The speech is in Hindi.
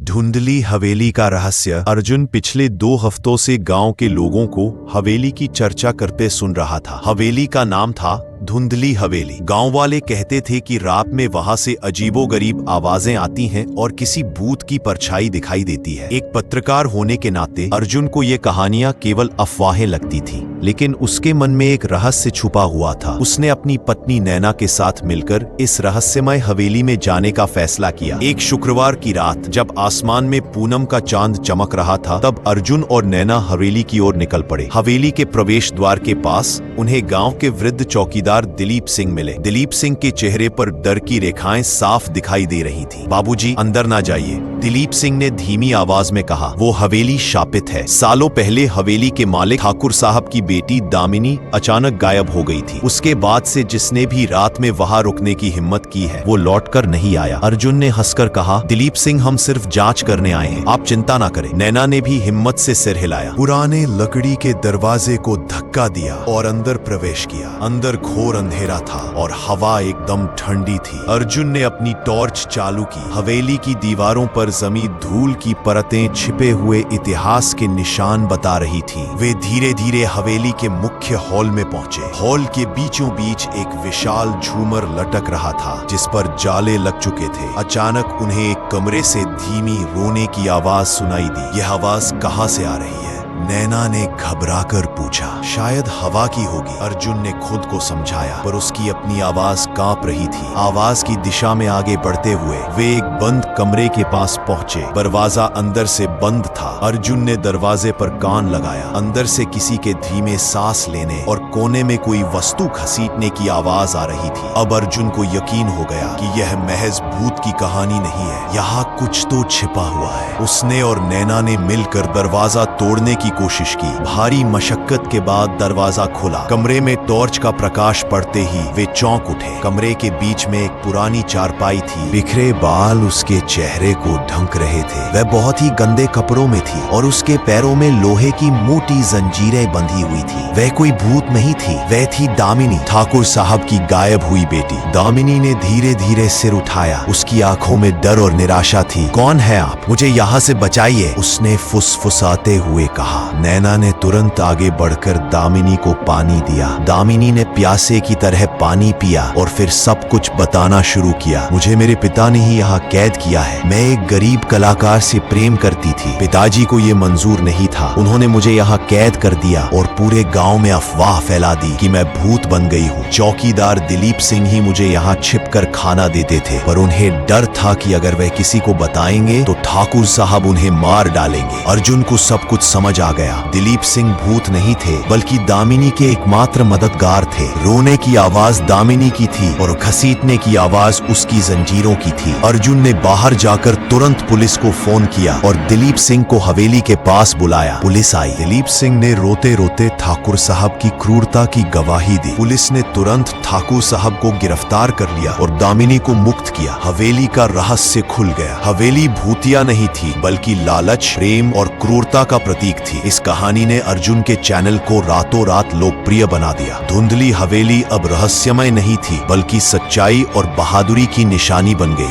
धुंधली हवेली का रहस्य। अर्जुन पिछले 2 हफ्तों से गांव के लोगों को हवेली की चर्चा करते सुन रहा था। हवेली का नाम था धुंधली हवेली। गांव वाले कहते थे कि रात में वहां से अजीबोगरीब आवाजें आती हैं और किसी भूत की परछाई दिखाई देती है। एक पत्रकार होने के नाते अर्जुन को ये कहानियां केवल अफवाहें लगती थी, लेकिन उसके मन में एक रहस्य छुपा हुआ था। उसने अपनी पत्नी नैना के साथ मिलकर इस रहस्यमय हवेली में जाने का फैसला किया। एक शुक्रवार की रात जब आसमान में पूनम का चांद चमक रहा था, तब अर्जुन और नैना हवेली की ओर निकल पड़े। हवेली के प्रवेश द्वार के पास उन्हें गांव के वृद्ध चौकीदार दिलीप सिंह मिले। दिलीप सिंह के चेहरे पर डर की रेखाएं साफ दिखाई दे रही थी। बाबूजी, अंदर ना जाइए, दिलीप सिंह ने धीमी आवाज में कहा। वो हवेली शापित है। सालों पहले हवेली के मालिक ठाकुर साहब की बेटी दामिनी अचानक गायब हो गई थी। उसके बाद से जिसने भी रात में वहां रुकने की हिम्मत की है, वो लौटकर नहीं आया। अर्जुन ने हंसकर कहा, दिलीप सिंह, हम सिर्फ जांच करने आए हैं, आप चिंता ना करें। नैना ने भी हिम्मत से सिर हिलाया। पुराने लकड़ी के दरवाजे को धक्का दिया और अंदर प्रवेश किया। अंदर घोर अंधेरा था और हवा एकदम ठंडी थी। अर्जुन ने अपनी टॉर्च चालू की। हवेली की दीवारों पर जमी धूल की परतें छिपे हुए इतिहास के निशान बता रही थी। वे धीरे धीरे हवेली के मुख्य हॉल में पहुंचे। हॉल के बीचों बीच एक विशाल झूमर लटक रहा था, जिस पर जाले लग चुके थे। अचानक उन्हें एक कमरे से धीमी रोने की आवाज सुनाई दी। यह आवाज कहां से आ रही है? नैना ने घबराकर पूछा। शायद हवा की होगी, अर्जुन ने खुद को समझाया, पर उसकी अपनी आवाज कांप रही थी। आवाज की दिशा में आगे बढ़ते हुए वे एक बंद कमरे के पास पहुंचे। दरवाजा अंदर से बंद था। अर्जुन ने दरवाजे पर कान लगाया। अंदर से किसी के धीमे सांस लेने और कोने में कोई वस्तु घसीटने की आवाज आ रही थी। अब अर्जुन को यकीन हो गया कि यह महज भूत की कहानी नहीं है, यहाँ कुछ तो छिपा हुआ है। उसने और नैना ने मिलकर दरवाजा तोड़ने की कोशिश की। भारी मशक्कत के बाद दरवाजा खुला। कमरे में टॉर्च का प्रकाश पड़ते ही वे चौंक उठे। कमरे के बीच में एक पुरानी चारपाई थी। बिखरे बाल उसके चेहरे को ढक रहे थे। वह बहुत ही गंदे कपड़ों में थी और उसके पैरों में लोहे की मोटी जंजीरें बंधी हुई थी। वह कोई भूत नहीं थी, वह थी दामिनी, ठाकुर साहब की गायब हुई बेटी। दामिनी ने धीरे धीरे सिर उठाया। उसकी आंखों में डर और निराशा थी। कौन है आप? मुझे यहाँ से बचाइए, उसने फुसफुसाते हुए कहा। नैना ने तुरंत आगे बढ़कर दामिनी को पानी दिया। दामिनी ने प्यासे की तरह पानी पिया और फिर सब कुछ बताना शुरू किया। मुझे मेरे पिता ने ही यहाँ कैद किया है। मैं एक गरीब कलाकार से प्रेम करती थी। पिताजी को ये मंजूर नहीं था। उन्होंने मुझे यहाँ कैद कर दिया और पूरे गांव में अफवाह फैला दी कि मैं भूत बन गई हूँ। चौकीदार दिलीप सिंह ही मुझे यहाँ छिपकर खाना देते थे, पर उन्हें डर था कि अगर वह किसी को बताएंगे तो ठाकुर साहब उन्हें मार डालेंगे। अर्जुन को सब कुछ समझ आ गया। दिलीप सिंह भूत नहीं थे, बल्कि दामिनी के एकमात्र मददगार थे। रोने की आवाज दामिनी की थी और घसीटने की आवाज उसकी जंजीरों की थी। अर्जुन ने बाहर जाकर तुरंत पुलिस को फोन किया और दिलीप सिंह को हवेली के पास बुलाया। पुलिस आई। दिलीप सिंह ने रोते रोते ठाकुर साहब की क्रूरता की गवाही दी। पुलिस ने तुरंत ठाकुर साहब को गिरफ्तार कर लिया और दामिनी को मुक्त किया। हवेली का रहस्य खुल गया। हवेली भूतिया नहीं थी, बल्कि लालच, प्रेम और क्रूरता का प्रतीक थी। इस कहानी ने अर्जुन के चैनल को रातों रात लोकप्रिय बना दिया। धुंधली हवेली अब रहस्यमय नहीं थी, बल्कि सच्चाई और बहादुरी की निशानी बन गई।